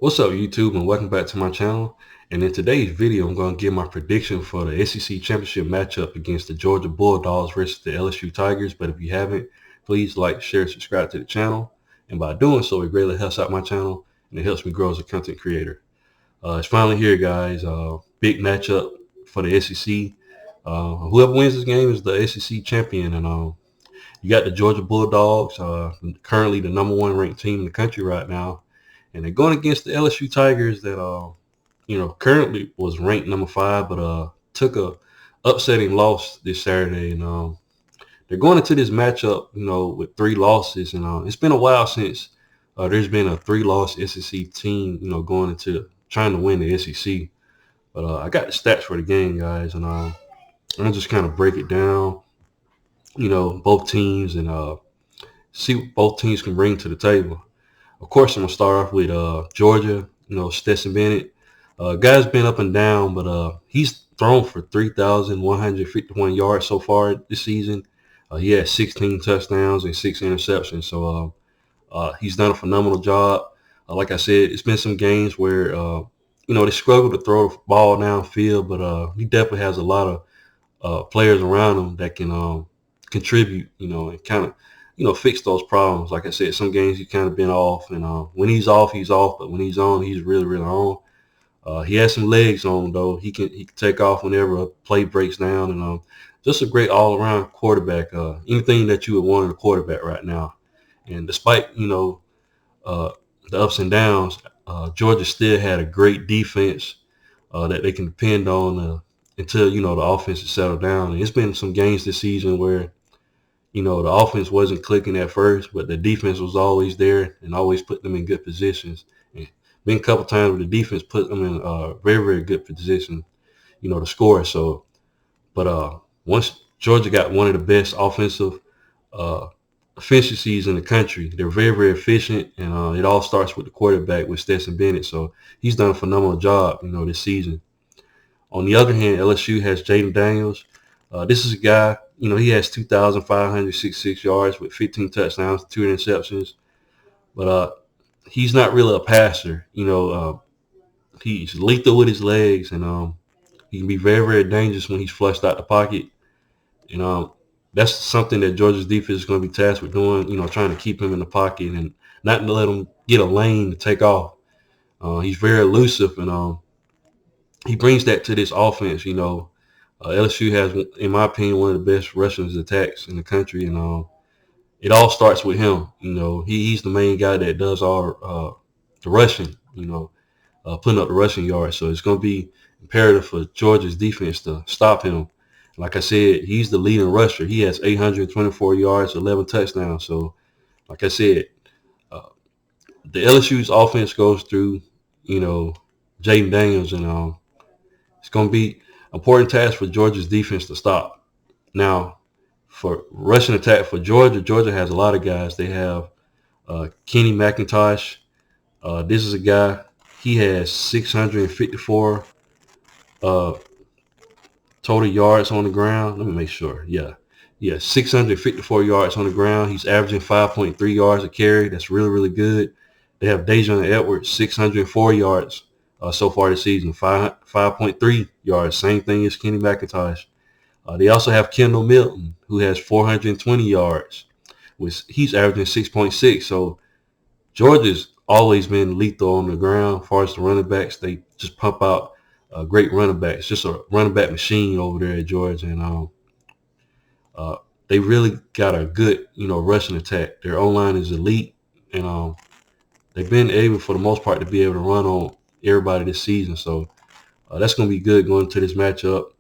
What's up, YouTube, and welcome back to my channel. And in today's video, I'm going to give my prediction for the SEC Championship matchup against the Georgia Bulldogs versus the LSU Tigers. But if you haven't, please like, share, subscribe to the channel. And by doing so, it greatly helps out my channel, and it helps me grow as a content creator. It's finally here, guys. Big matchup for the SEC. Whoever wins this game is the SEC champion. And you got the Georgia Bulldogs, currently the #1 ranked team in the country right now. And they're going against the LSU Tigers that currently was ranked #5, but took a upsetting loss this Saturday. And they're going into this matchup, with 3 losses. And it's been a while since there's been a 3-loss SEC team, going into trying to win the SEC. But I got the stats for the game, guys, and I'll just kind of break it down, both teams, and see what both teams can bring to the table. Of course, I'm going to start off with Georgia, Stetson Bennett. Guy's been up and down, but he's thrown for 3,151 yards so far this season. He has 16 touchdowns and 6 interceptions. So he's done a phenomenal job. Like I said, it's been some games where, they struggle to throw the ball downfield, but he definitely has a lot of players around him that can contribute, and kind of, fix those problems. Like I said, some games he's kind of been off, and when he's off, he's off. But when he's on, he's really, really on. He has some legs on, though. He can take off whenever a play breaks down, and just a great all-around quarterback. Anything that you would want in a quarterback right now. And despite the ups and downs, Georgia still had a great defense that they can depend on until the offense is settled down. And it's been some games this season where the offense wasn't clicking at first, but the defense was always there and always put them in good positions. And been a couple times where the defense put them in a very, very good position, to score. So, but once Georgia got one of the best offensive efficiencies in the country, they're very, very efficient, and it all starts with the quarterback, with Stetson Bennett. So he's done a phenomenal job, this season. On the other hand, LSU has Jaden Daniels. This is a guy, he has 2,566 yards with 15 touchdowns, 2 interceptions. But he's not really a passer. He's lethal with his legs, and he can be very, very dangerous when he's flushed out the pocket. And that's something that Georgia's defense is going to be tasked with doing, trying to keep him in the pocket and not let him get a lane to take off. He's very elusive, and he brings that to this offense. LSU has, in my opinion, one of the best rushing attacks in the country, and it all starts with him. He's the main guy that does all the rushing, putting up the rushing yards. So it's going to be imperative for Georgia's defense to stop him. Like I said, he's the leading rusher. He has 824 yards, 11 touchdowns. So, like I said, the LSU's offense goes through, Jaden Daniels, and it's going to be important task for Georgia's defense to stop. Now, for rushing attack for Georgia has a lot of guys. They have Kenny McIntosh. This is a guy, he has 654 total yards on the ground. Let me make sure. Yeah, 654 yards on the ground. He's averaging 5.3 yards a carry. That's really, really good. They have Dejon Edwards, 604 yards so far this season, 5.3 yards. Same thing as Kenny McIntosh. They also have Kendall Milton, who has 420 yards, which he's averaging 6.6. So Georgia's always been lethal on the ground. As far as the running backs, they just pump out great running backs. Just a running back machine over there at Georgia, and they really got a good, rushing attack. Their O-line is elite, and they've been able, for the most part, to be able to run on everybody this season. So that's going to be good going into this matchup.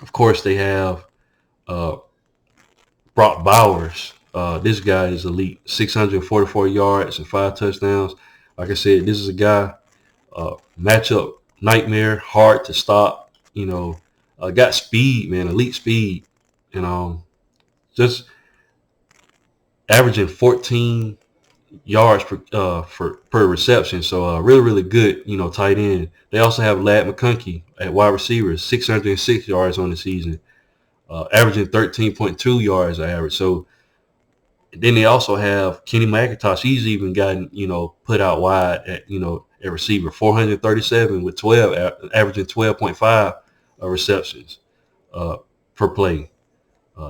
Of course, they have Brock Bowers. This guy is elite, 644 yards and 5 touchdowns. Like I said, this is a guy, matchup nightmare, hard to stop. Got speed, man, elite speed, and just averaging 14 yards per reception. So really, really good, tight end. They also have Ladd McConkey at wide receiver, 606 yards on the season, averaging 13.2 yards average. So And then they also have Kenny McIntosh. He's even gotten, put out wide at, at receiver, 437 with 12, averaging 12.5 receptions per play.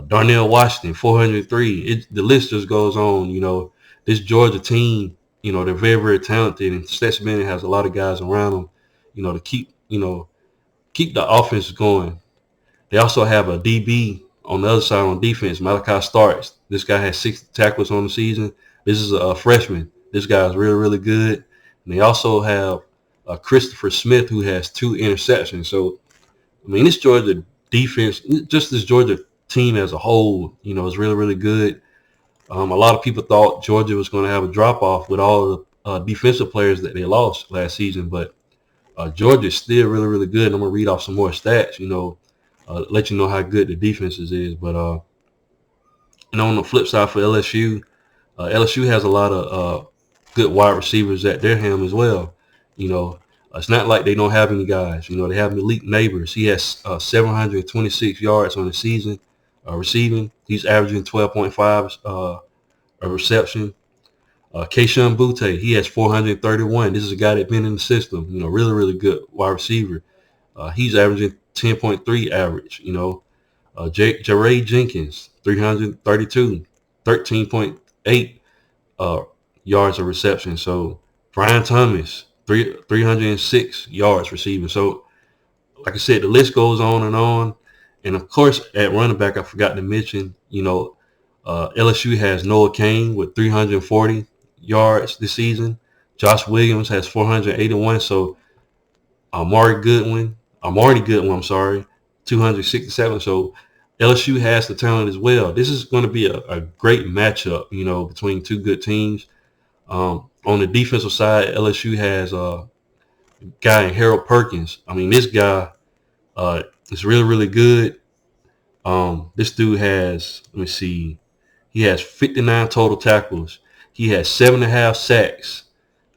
Darnell Washington, 403. The list just goes on. This Georgia team, they're very, very talented, and Stetson Bennett has a lot of guys around them, to keep the offense going. They also have a DB on the other side on defense, Malachi Starks. This guy has 60 tackles on the season. This is a freshman. This guy is really, really good. And they also have Christopher Smith, who has 2 interceptions. So, this Georgia defense, just this Georgia team as a whole, is really, really good. A lot of people thought Georgia was going to have a drop-off with all the defensive players that they lost last season, but Georgia is still really, really good. And I'm going to read off some more stats, let you know how good the defenses is. But, on the flip side for LSU, LSU has a lot of good wide receivers at their helm as well. It's not like they don't have any guys. They have Malik Neighbors. He has 726 yards on the season receiving. He's averaging 12.5 a reception. Keishon Butte, he has 431. This is a guy that's been in the system. Really, really good wide receiver. He's averaging 10.3 average. Jaray Jenkins, 332, 13.8 yards of reception. So Brian Thomas, 306 yards receiving. So, like I said, the list goes on and on. And of course, at running back, I forgot to mention, LSU has Noah Cain with 340 yards this season. Josh Williams has 481. So Amari Goodwin, 267. So LSU has the talent as well. This is going to be a great matchup, between two good teams. On the defensive side, LSU has a guy in Harold Perkins. This guy is really, really good. This dude has, he has 59 total tackles. He has 7.5 sacks.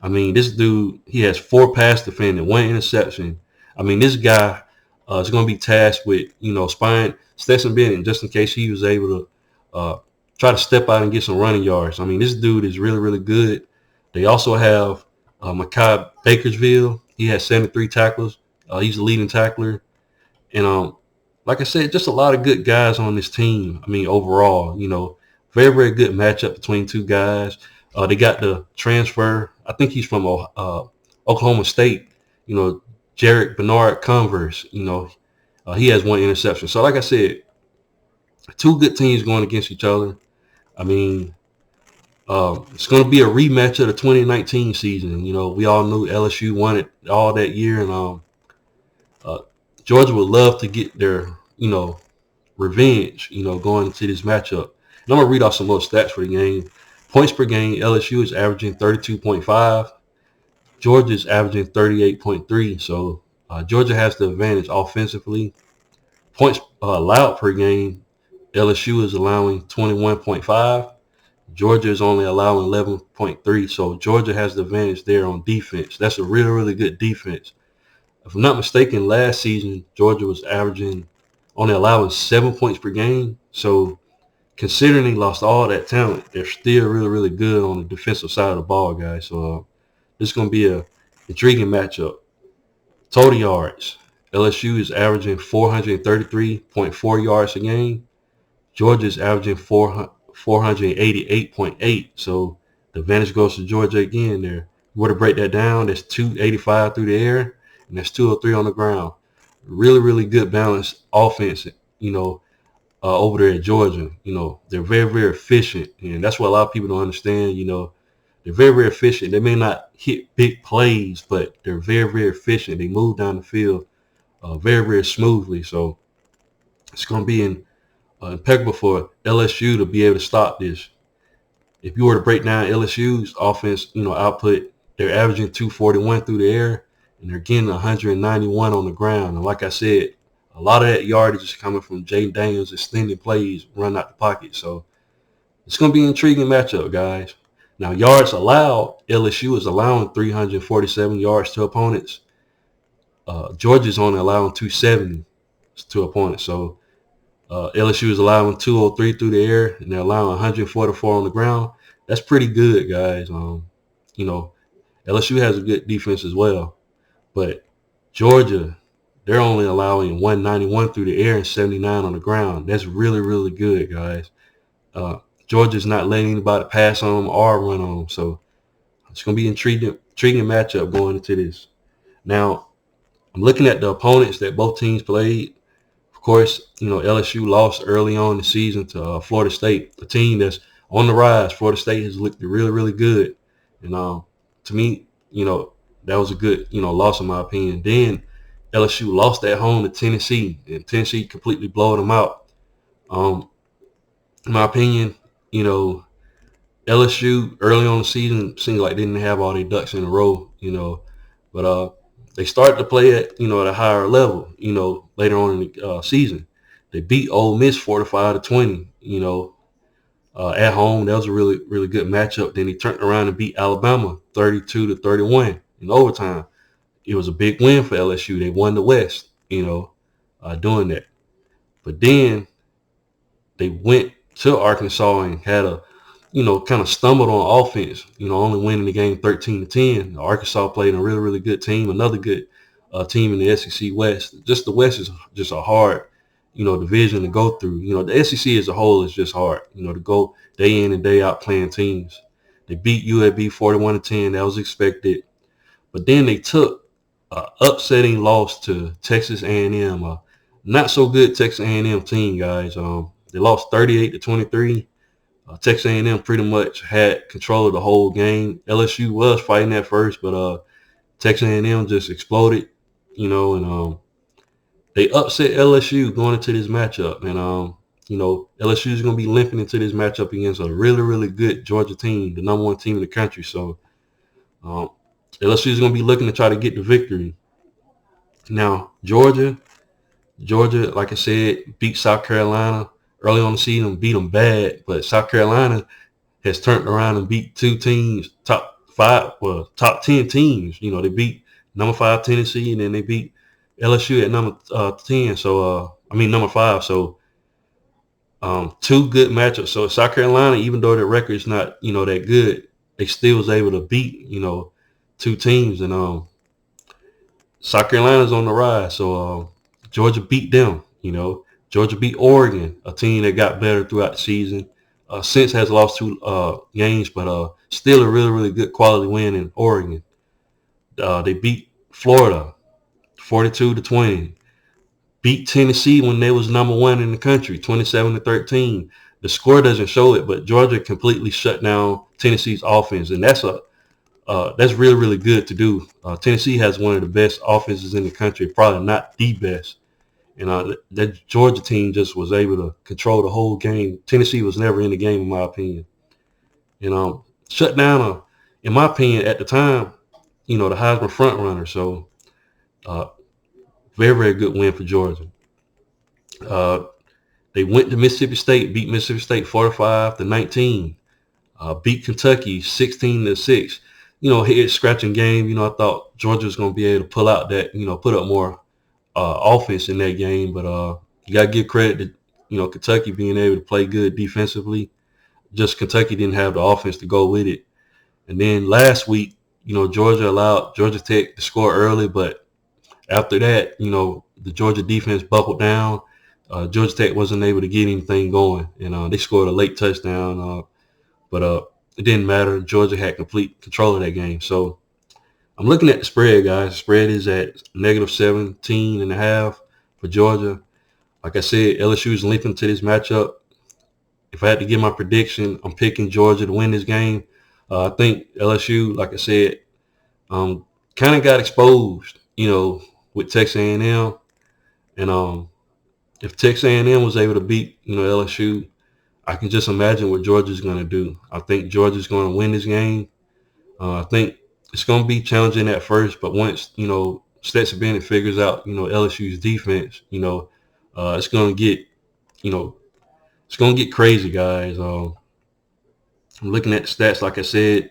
This dude, he has 4 pass defended, 1 interception. This guy is going to be tasked with, spying Stetson Bennett just in case he was able to try to step out and get some running yards. This dude is really, really good. They also have Mekhi Bakersfield. He has 73 tackles. He's the leading tackler. And like I said, just a lot of good guys on this team. Overall, very, very good matchup between two guys. They got the transfer. I think he's from Oklahoma State. Jarek Bernard Converse. He has 1 interception. So, like I said, two good teams going against each other. It's going to be a rematch of the 2019 season. We all knew LSU won it all that year, and Georgia would love to get their, revenge, going into this matchup. And I'm going to read off some more stats for the game. Points per game, LSU is averaging 32.5. Georgia is averaging 38.3. So Georgia has the advantage offensively. Points allowed per game, LSU is allowing 21.5. Georgia is only allowing 11.3. So Georgia has the advantage there on defense. That's a really, really good defense. If I'm not mistaken, last season, Georgia was only allowing 7 points per game. So considering they lost all that talent, they're still really, really good on the defensive side of the ball, guys. So this is going to be a intriguing matchup. Total yards. LSU is averaging 433.4 yards a game. Georgia is averaging 488.8. So the advantage goes to Georgia again there. You want to break that down, that's 285 through the air, and that's 203 on the ground. Really, really good balanced offense, over there at Georgia. They're very, very efficient, and that's what a lot of people don't understand. They're very, very efficient. They may not hit big plays, but they're very, very efficient. They move down the field very, very smoothly. So it's going to be impeccable for LSU to be able to stop this. If you were to break down LSU's offense, output, they're averaging 241 through the air, and they're getting 191 on the ground. And like I said, a lot of that yardage is coming from Jaden Daniels extending plays, run out the pocket. So it's going to be an intriguing matchup, guys. Now, yards allowed, LSU is allowing 347 yards to opponents. Georgia's only allowing 270 to opponents. So LSU is allowing 203 through the air, and they're allowing 144 on the ground. That's pretty good, guys. You know, LSU has a good defense as well, but Georgia, they're only allowing 191 through the air and 79 on the ground. That's really, really good, guys. Uh, Georgia's not letting anybody pass on them or run on them, so it's going to be intriguing matchup going into this. Now, I'm looking at the opponents that both teams played. Of course, LSU lost early on in the season to Florida State, a team that's on the rise. Florida State has looked really, really good. And to me, that was a good, loss in my opinion. Then LSU lost at home to Tennessee, and Tennessee completely blowed them out. In my opinion, LSU early on the season seemed like they didn't have all their ducks in a row, but they started to play at at a higher level, later on in the season. They beat Ole Miss 45-20, at home. That was a really, really good matchup. Then he turned around and beat Alabama 32-31 in overtime. It was a big win for LSU. They won the West, doing that. But then they went to Arkansas and had a kind of stumbled on offense, only winning the game 13-10. Arkansas played a really, really good team, another good team in the SEC West. Just the West is just a hard, division to go through. The SEC as a whole is just hard, to go day in and day out playing teams. They beat UAB 41-10. That was expected. But then they took an upsetting loss to Texas A&M, a not so good Texas A&M team, guys. They lost 38-23. Texas A&M pretty much had control of the whole game. LSU was fighting at first, but Texas A&M just exploded, and they upset LSU going into this matchup. And, LSU is going to be limping into this matchup against a really, really good Georgia team, the number one team in the country. So LSU is going to be looking to try to get the victory. Now, Georgia, like I said, beat South Carolina early on the season, beat them bad, but South Carolina has turned around and beat two teams, top 10 teams. They beat number 5 Tennessee, and then they beat LSU at number 10. So, number 5. So, two good matchups. So South Carolina, even though their record is not, that good, they still was able to beat, two teams. And South Carolina's on the rise. So Georgia beat them, Georgia beat Oregon, a team that got better throughout the season. Since has lost 2 games, but still a really, really good quality win in Oregon. They beat Florida 42-20. Beat Tennessee when they was number 1 in the country, 27-13. The score doesn't show it, but Georgia completely shut down Tennessee's offense, and that's really, really good to do. Tennessee has one of the best offenses in the country, probably not the best. And that Georgia team just was able to control the whole game. Tennessee was never in the game, in my opinion. And shut down, in my opinion, at the time, the Heisman front runner. So very, very good win for Georgia. They went to Mississippi State, beat Mississippi State 45-19. Beat Kentucky 16-6. Head scratching game. I thought Georgia was going to be able to pull out that, put up more offense in that game, but you got to give credit to Kentucky being able to play good defensively. Just Kentucky didn't have the offense to go with it. And then last week, Georgia allowed Georgia Tech to score early, but after that, the Georgia defense buckled down. Georgia Tech wasn't able to get anything going, and they scored a late touchdown, but it didn't matter. Georgia had complete control of that game. So I'm looking at the spread, guys. The spread is at -17.5 for Georgia. Like I said, LSU is limping to this matchup. If I had to give my prediction, I'm picking Georgia to win this game. I think LSU, like I said, kind of got exposed, with Texas A&M. And if Texas A&M was able to beat, LSU, I can just imagine what Georgia's going to do. I think Georgia's going to win this game. I think it's going to be challenging at first, but once, Stetson Bennett figures out, LSU's defense, it's going to get, it's going to get crazy, guys. I'm looking at the stats. Like I said,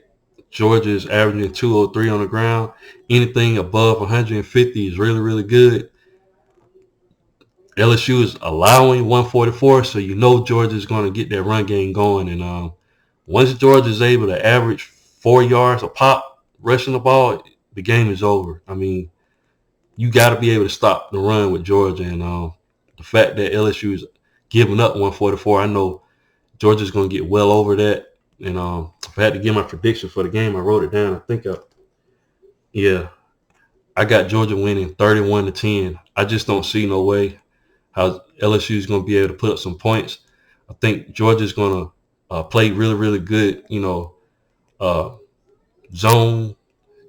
Georgia's averaging 203 on the ground. Anything above 150 is really, really good. LSU is allowing 144, so you know Georgia's going to get that run game going. And once Georgia's able to average 4 yards a pop rushing the ball, the game is over. I mean, you got to be able to stop the run with Georgia. And the fact that LSU is giving up 144, I know Georgia's going to get well over that. And if I had to give my prediction for the game, I wrote it down. I think, yeah, I got Georgia winning 31-10. I just don't see no way how LSU is going to be able to put up some points. I think Georgia's going to play really, really good, uh, zone,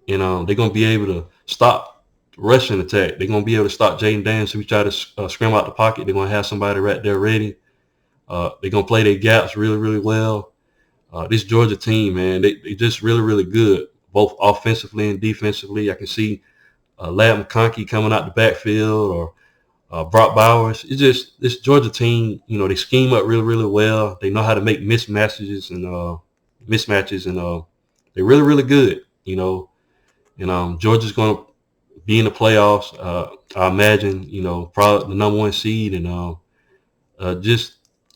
and they're going to be able to stop the rushing attack. They're going to be able to stop Jaden Daniels if we try to scramble out the pocket. They're going to have somebody right there ready. They're going to play their gaps really, really well. This Georgia team, man, they just really, really good, both offensively and defensively. I can see Lad McConkey coming out the backfield, or Brock Bowers. It's just this Georgia team, they scheme up really, really well. They know how to make mismatches, and they're really, really good, And Georgia's going to be in the playoffs. I imagine, probably the number 1 seed, and just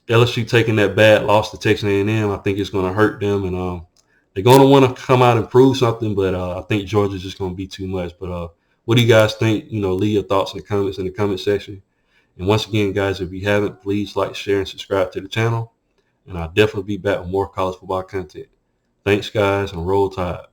LSU taking that bad loss to Texas A&M. I think it's going to hurt them, and they're going to want to come out and prove something. But I think Georgia's just going to be too much. But what do you guys think? Leave your thoughts and comments in the comment section. And once again, guys, if you haven't, please like, share, and subscribe to the channel. And I'll definitely be back with more college football content. Thanks, guys, and roll tide.